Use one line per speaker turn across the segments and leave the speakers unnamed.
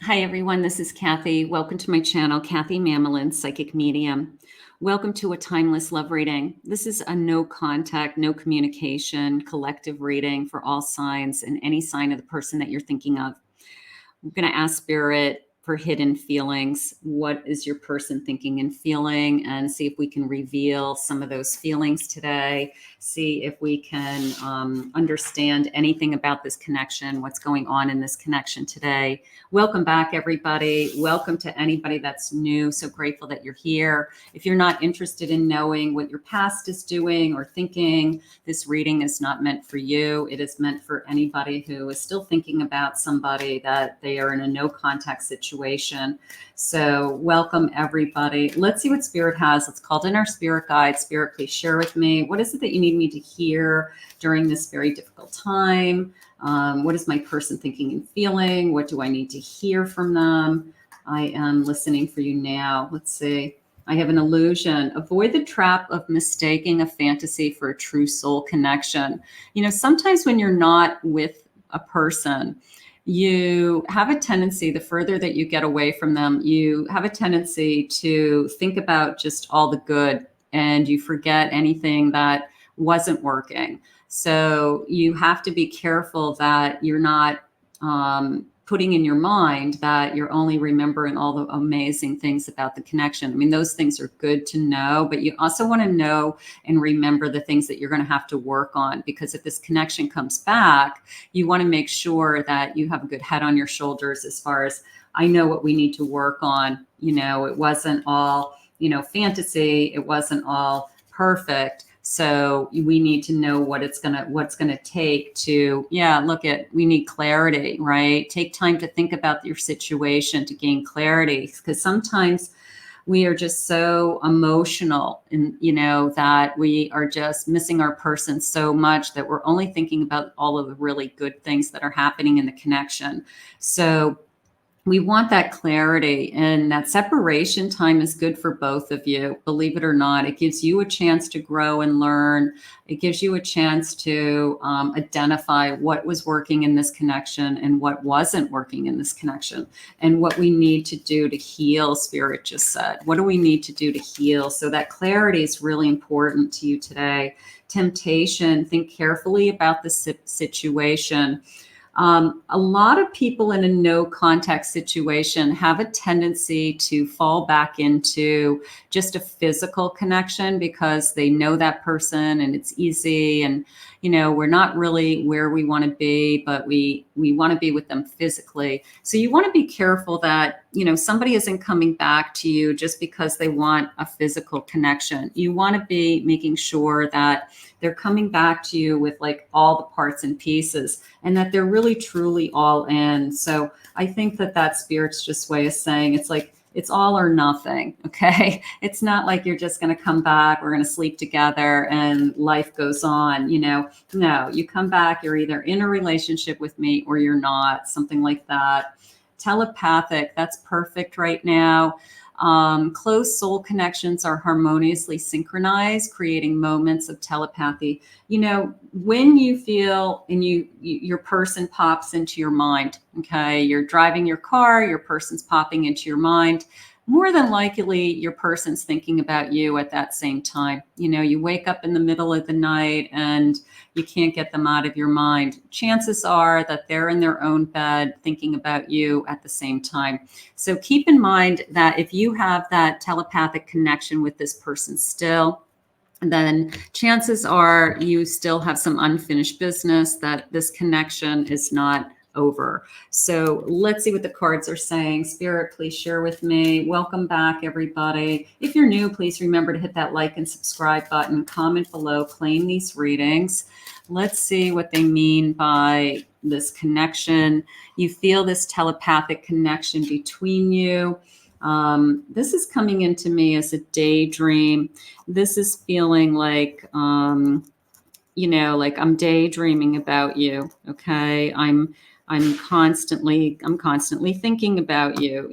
Hi, everyone. This is Kathy. Welcome to my channel, Kathy Mamelin, Psychic Medium. Welcome to a timeless love reading. This is a no contact, no communication, collective reading for all signs and any sign of the person that you're thinking of. I'm going to ask Spirit for hidden feelings. What is your person thinking and feeling? And see if we can reveal some of those feelings today. See if we can understand anything about this connection, what's going on in this connection today. Welcome back, everybody. Welcome to anybody that's new. So grateful that you're here. If you're not interested in knowing what your past is doing or thinking, this reading is not meant for you. It is meant for anybody who is still thinking about somebody that they are in a no contact situation. So welcome, everybody. Let's see what Spirit has. Let's call in our spirit guide. Spirit, please share with me. What is it that you need me to hear during this very difficult time? What is my person thinking and feeling? What do I need to hear from them? I am listening for you now. Let's see. I have an illusion. Avoid the trap of mistaking a fantasy for a true soul connection. You know, sometimes when you're not with a person, you have a tendency, the further that you get away from them, you have a tendency to think about just all the good and you forget anything that wasn't working. So you have to be careful that you're not putting in your mind that you're only remembering all the amazing things about the connection. I mean, those things are good to know, but you also want to know and remember the things that you're going to have to work on, because if this connection comes back, you want to make sure that you have a good head on your shoulders as far as, I know what we need to work on. You know, it wasn't all, fantasy. It wasn't all perfect. So we need to know what's gonna take to, we need clarity, right? Take time to think about your situation to gain clarity, because sometimes we are just so emotional and, that we are just missing our person so much that we're only thinking about all of the really good things that are happening in the connection. So we want that clarity, and that separation time is good for both of you. Believe it or not, it gives you a chance to grow and learn. It gives you a chance to identify what was working in this connection and what wasn't working in this connection, and what we need to do to heal. Spirit just said, what do we need to do to heal? So that clarity is really important to you today. Temptation, think carefully about the situation. A lot of people in a no contact situation have a tendency to fall back into just a physical connection because they know that person and it's easy, and we're not really where we want to be, but we want to be with them physically. So you want to be careful that somebody isn't coming back to you just because they want a physical connection. You want to be making sure that they're coming back to you with like all the parts and pieces, and that they're really truly all in. So I think that Spirit's just way of saying it's like, it's all or nothing. Okay. It's not like you're just going to come back, we're going to sleep together and life goes on. No, you come back, you're either in a relationship with me or you're not, something like that. Telepathic, that's perfect right now. Close soul connections are harmoniously synchronized, creating moments of telepathy. When you feel and your person pops into your mind, okay, you're driving your car, your person's popping into your mind, more than likely your person's thinking about you at that same time. You wake up in the middle of the night and you can't get them out of your mind. Chances are that they're in their own bed thinking about you at the same time. So keep in mind that if you have that telepathic connection with this person still, then chances are you still have some unfinished business, that this connection is not over. So let's see what the cards are saying. Spirit, please share with me. Welcome back, everybody. If you're new, please remember to hit that like and subscribe button, comment below, claim these readings. Let's see what they mean by this connection. You feel this telepathic connection between you. This is coming into me as a daydream. This is feeling like, like I'm daydreaming about you. Okay. I'm constantly thinking about you,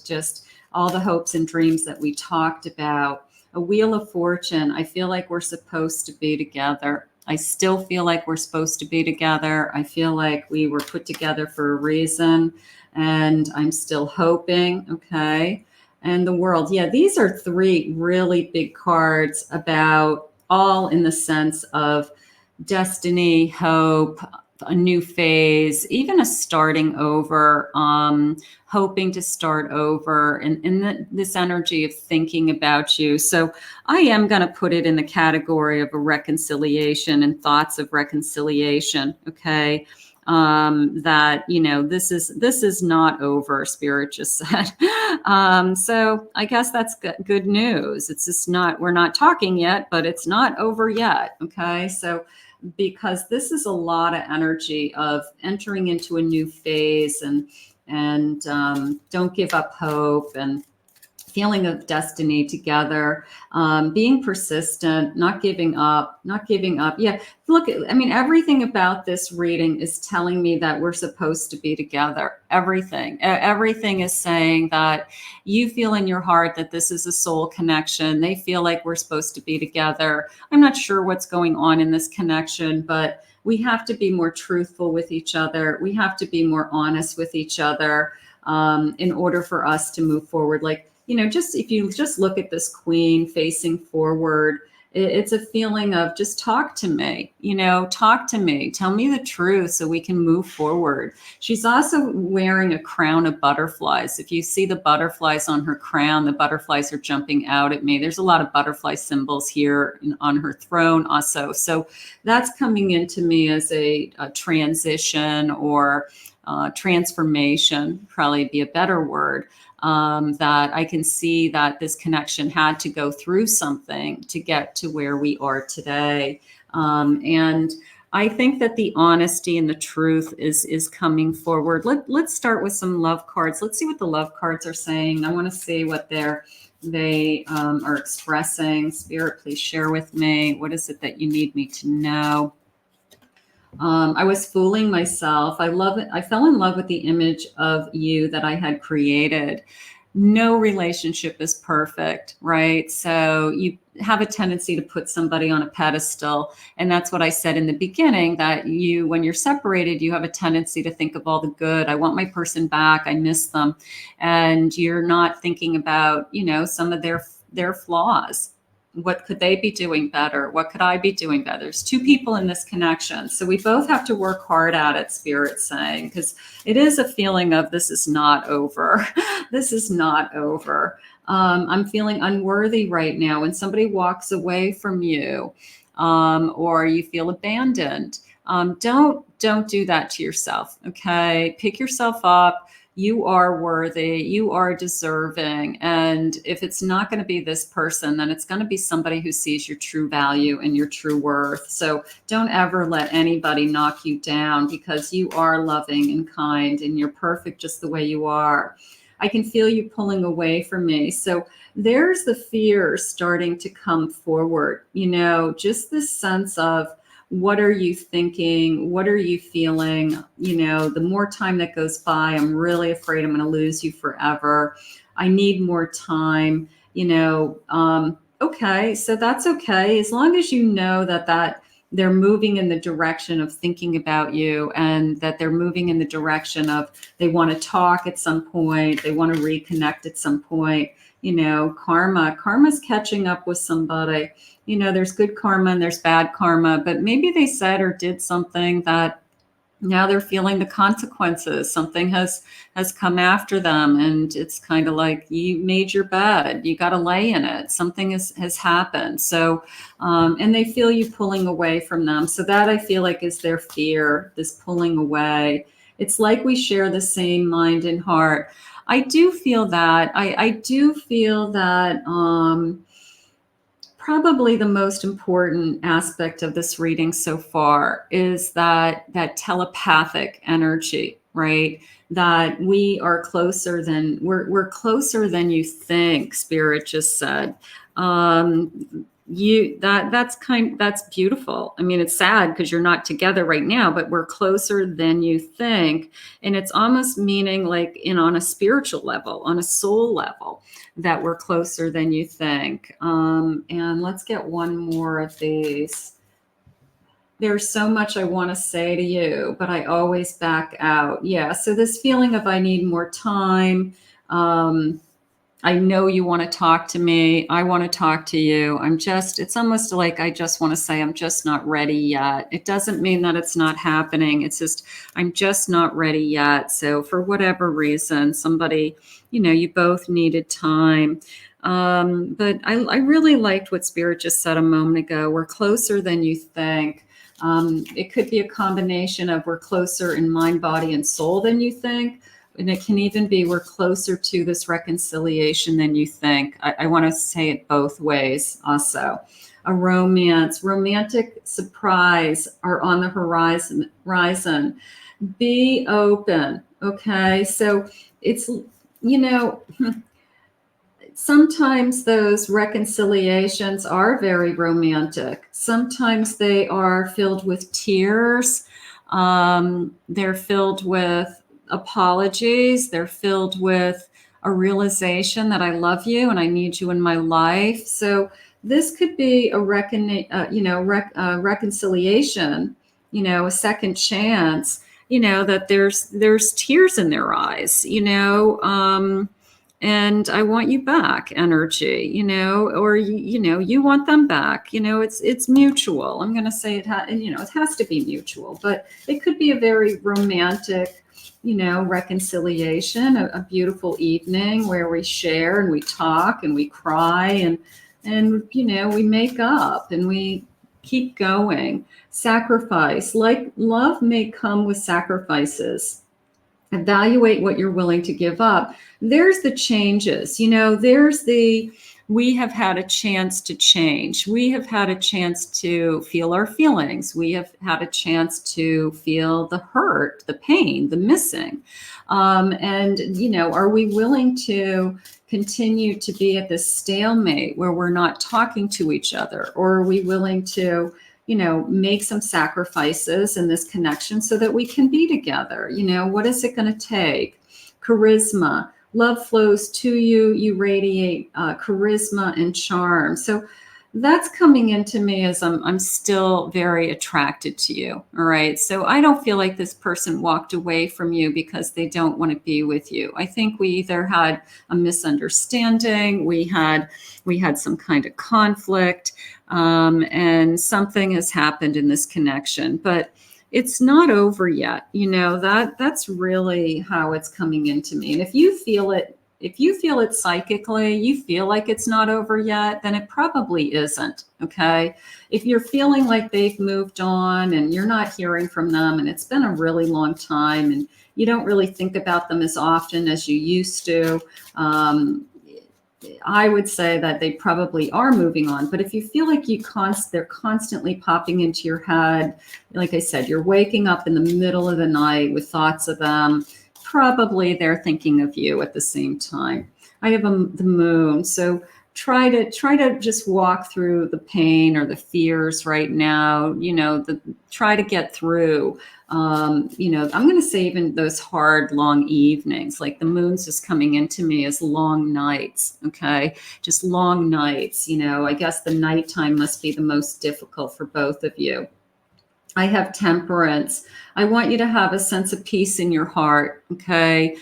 just all the hopes and dreams that we talked about. A wheel of fortune. I feel like we're supposed to be together. I still feel like we're supposed to be together. I feel like we were put together for a reason, and I'm still hoping. Okay. And the world. Yeah, these are three really big cards about all in the sense of destiny, hope, a new phase, even a starting over, hoping to start over, and this energy of thinking about you. So I am going to put it in the category of a reconciliation and thoughts of reconciliation. Okay. That, you know, this is not over, Spirit just said. So I guess that's good news. It's just not, we're not talking yet, but it's not over yet. Okay. So because this is a lot of energy of entering into a new phase, and don't give up hope, and feeling of destiny together, being persistent, not giving up. Yeah, look, I mean, everything about this reading is telling me that we're supposed to be together. Everything is saying that you feel in your heart that this is a soul connection. They feel like we're supposed to be together. I'm not sure what's going on in this connection, but we have to be more truthful with each other. We have to be more honest with each other, in order for us to move forward. Like, you know, just if you just look at this queen facing forward, it's a feeling of just talk to me, you know, talk to me, tell me the truth so we can move forward. She's also wearing a crown of butterflies. If you see the butterflies on her crown, the butterflies are jumping out at me. There's a lot of butterfly symbols here on her throne also. So that's coming into me as a transition, or transformation, probably be a better word. That I can see that this connection had to go through something to get to where we are today. And I think that the honesty and the truth is coming forward. Let's start with some love cards. Let's see what the love cards are saying. I want to see what they are expressing. Spirit, please share with me. What is it that you need me to know? I was fooling myself. I love it. I fell in love with the image of you that I had created. No relationship is perfect, right? So you have a tendency to put somebody on a pedestal. And that's what I said in the beginning, that when you're separated, you have a tendency to think of all the good. I want my person back. I miss them. And you're not thinking about, you know, some of their flaws. What could they be doing better? What could I be doing better? There's two people in this connection. So we both have to work hard at it, Spirit's saying, because it is a feeling of this is not over. This is not over. I'm feeling unworthy right now. When somebody walks away from you, or you feel abandoned, don't do that to yourself. Okay. Pick yourself up. You are worthy, you are deserving. And if it's not going to be this person, then it's going to be somebody who sees your true value and your true worth. So don't ever let anybody knock you down, because you are loving and kind and you're perfect just the way you are. I can feel you pulling away from me. So there's the fear starting to come forward, you know, just this sense of, what are you thinking? What are you feeling? You know, the more time that goes by, I'm really afraid I'm going to lose you forever. I need more time, you know. Okay, so that's okay. As long as you know that they're moving in the direction of thinking about you, and that they're moving in the direction of they want to talk at some point, they want to reconnect at some point. You know, karma's catching up with somebody. You know, there's good karma and there's bad karma, but maybe they said or did something that now they're feeling the consequences. Something has come after them, and it's kind of like, you made your bed, you got to lay in it. Something has happened. So, and they feel you pulling away from them. So that, I feel like, is their fear, this pulling away. It's like we share the same mind and heart. I do feel that. I do feel that probably the most important aspect of this reading so far is that telepathic energy, right? That we are closer than we're closer than you think. Spirit just said. That's beautiful. I mean, it's sad because you're not together right now, but we're closer than you think. And it's almost meaning like on a spiritual level, on a soul level, that we're closer than you think. And let's get one more of these. There's so much I want to say to you, but I always back out. Yeah. So this feeling of I need more time. I know you want to talk to me. I want to talk to you. It's almost like I just want to say, I'm just not ready yet. It doesn't mean that it's not happening. It's just, I'm just not ready yet. So for whatever reason, somebody, you both needed time. But I really liked what Spirit just said a moment ago. We're closer than you think. It could be a combination of we're closer in mind, body, and soul than you think. And it can even be we're closer to this reconciliation than you think. I want to say it both ways also. A romantic surprise are on the horizon. Be open, okay? So it's, sometimes those reconciliations are very romantic. Sometimes they are filled with tears. They're filled with apologies. They're filled with a realization that I love you and I need you in my life. So this could be a reconciliation, a second chance, that there's tears in their eyes, and I want you back energy, or you want them back, it's mutual. I'm going to say it has to be mutual, but it could be a very romantic, reconciliation, a beautiful evening where we share and we talk and we cry and we make up and we keep going. Sacrifice, like love may come with sacrifices. Evaluate what you're willing to give up. There's the changes, we have had a chance to change. We have had a chance to feel our feelings. We have had a chance to feel the hurt, the pain, the missing. Are we willing to continue to be at this stalemate where we're not talking to each other? Or are we willing to make some sacrifices in this connection so that we can be together? What is it going to take? Charisma. Love flows to you. You radiate charisma and charm. So that's coming into me as I'm still very attracted to you. All right. So I don't feel like this person walked away from you because they don't want to be with you. I think we either had a misunderstanding, we had some kind of conflict, and something has happened in this connection, but it's not over yet. That's really how it's coming into me. And if you feel it psychically, you feel like it's not over yet, then it probably isn't. Okay. If you're feeling like they've moved on and you're not hearing from them and it's been a really long time and you don't really think about them as often as you used to, I would say that they probably are moving on. But if you feel like they're constantly popping into your head, like I said, you're waking up in the middle of the night with thoughts of them, probably they're thinking of you at the same time. I have the moon. So try to just walk through the pain or the fears right now, try to get through, I'm going to say even those hard, long evenings, like the moon's just coming into me as long nights. Okay. Just long nights, I guess the nighttime must be the most difficult for both of you. I have temperance. I want you to have a sense of peace in your heart. Okay.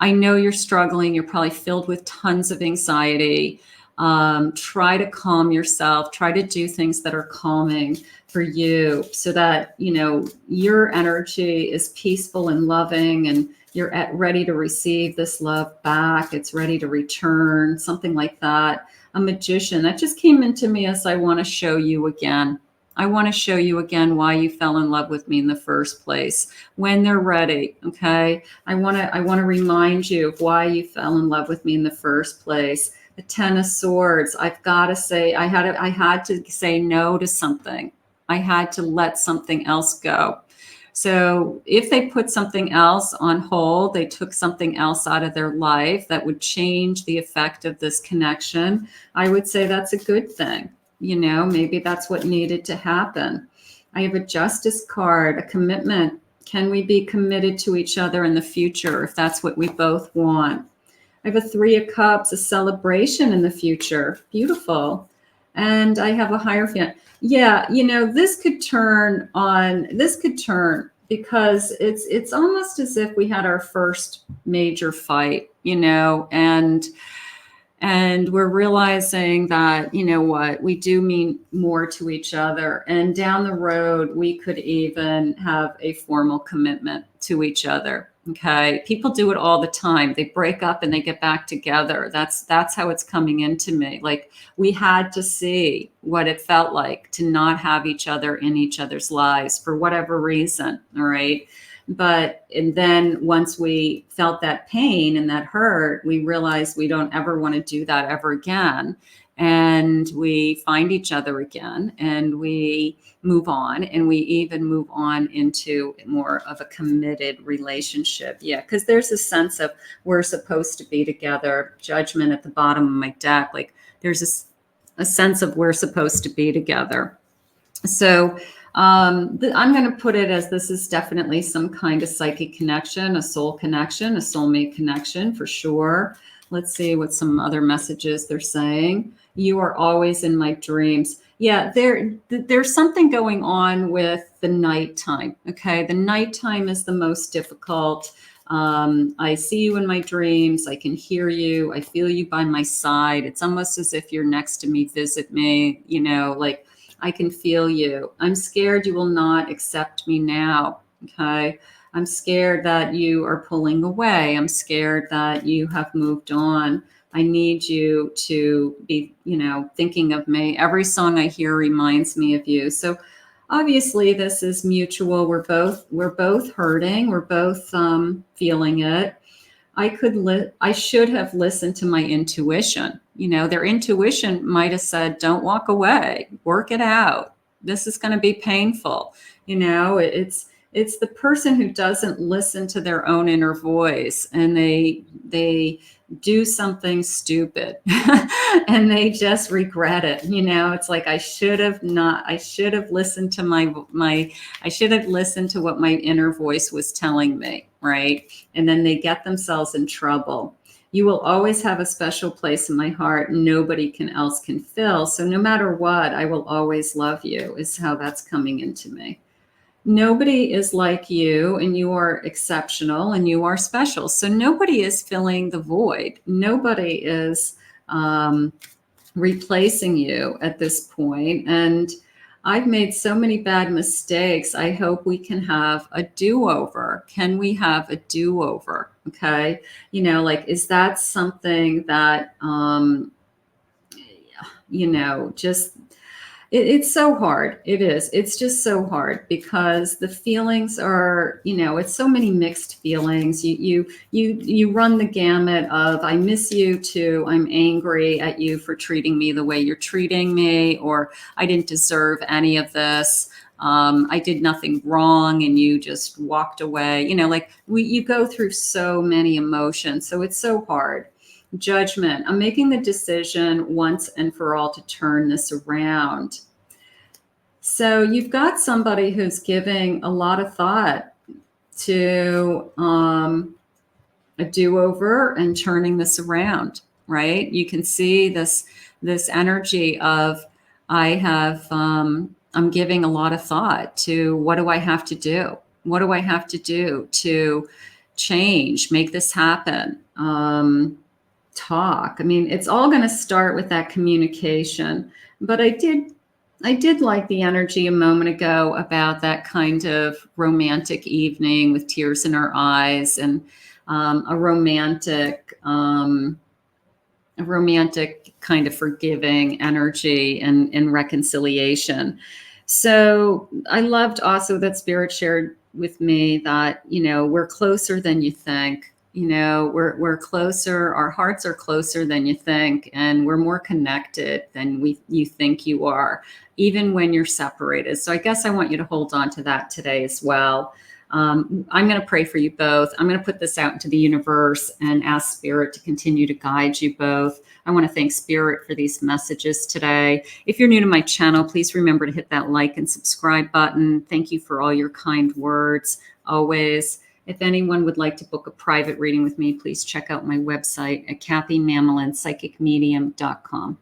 I know you're struggling. You're probably filled with tons of anxiety. Try to calm yourself. Try to do things that are calming for you so that, your energy is peaceful and loving and you're ready to receive this love back. It's ready to return, something like that. A magician. That just came into me as I want to show you again. I want to show you again why you fell in love with me in the first place. When they're ready, okay? I want to remind you of why you fell in love with me in the first place. The Ten of Swords. I've got to say, I had to say no to something. I had to let something else go. So if they put something else on hold, they took something else out of their life that would change the effect of this connection, I would say that's a good thing. Maybe that's what needed to happen. I have a Justice card, a commitment. Can we be committed to each other in the future if that's what we both want? I have a Three of Cups, a celebration in the future. Beautiful. And I have a Hierophant. Yeah, this could turn because it's almost as if we had our first major fight, and we're realizing that, we do mean more to each other. And down the road, we could even have a formal commitment to each other. Okay. People do it all the time. They break up and they get back together. That's how it's coming into me. Like, we had to see what it felt like to not have each other in each other's lives for whatever reason. All right. And then once we felt that pain and that hurt, we realized we don't ever want to do that ever again. And we find each other again and we move on, and we even move on into more of a committed relationship. Yeah, because there's a sense of we're supposed to be together. Judgment at the bottom of my deck. Like, there's a sense of we're supposed to be together. So I'm going to put it as this is definitely some kind of psychic connection, a soul connection, a soulmate connection for sure. Let's see what some other messages they're saying. You are always in my dreams. Yeah, there's something going on with the nighttime. Okay, the nighttime is the most difficult. I see you in my dreams. I can hear you. I feel you by my side. It's almost as if you're next to me, visit me, like, I can feel you. I'm scared you will not accept me now. Okay. I'm scared that you are pulling away. I'm scared that you have moved on. I need you to be, thinking of me. Every song I hear reminds me of you. So obviously this is mutual. We're both hurting. We're both feeling it. I should have listened to my intuition. Their intuition might have said, don't walk away, work it out. This is going to be painful. It's the person who doesn't listen to their own inner voice, and they do something stupid and they just regret it. It's like, I should have listened to I should have listened to what my inner voice was telling me. Right. And then they get themselves in trouble. You will always have a special place in my heart. Nobody else can fill. So no matter what, I will always love you, is how that's coming into me. Nobody is like you, and you are exceptional and you are special. So nobody is filling the void. Nobody is replacing you at this point. And I've made so many bad mistakes. I hope we can have a do-over. Can we have a do-over? Okay. Is that something that, just, it's so hard. It is. It's just so hard because the feelings are, it's so many mixed feelings. You run the gamut of, I miss you, to I'm angry at you for treating me the way you're treating me, or I didn't deserve any of this. I did nothing wrong and you just walked away. You go through so many emotions. So it's so hard. Judgment. I'm making the decision once and for all to turn this around. So you've got somebody who's giving a lot of thought to a do-over and turning this around, right? You can see this energy of, I'm giving a lot of thought to, what do I have to do? What do I have to do to change, make this happen? Talk. I mean, it's all going to start with that communication. But I did like the energy a moment ago about that kind of romantic evening with tears in our eyes, and a romantic kind of forgiving energy and reconciliation. So I loved also that Spirit shared with me that, we're closer than you think. We're closer. Our hearts are closer than you think, and we're more connected than you think you are, even when you're separated. So I guess I want you to hold on to that today as well. I'm going to pray for you both. I'm going to put this out into the universe and ask Spirit to continue to guide you both. I want to thank Spirit for these messages today. If you're new to my channel, please remember to hit that like and subscribe button. Thank you for all your kind words, always. If anyone would like to book a private reading with me, please check out my website at kathymamolinspsychicmedium.com.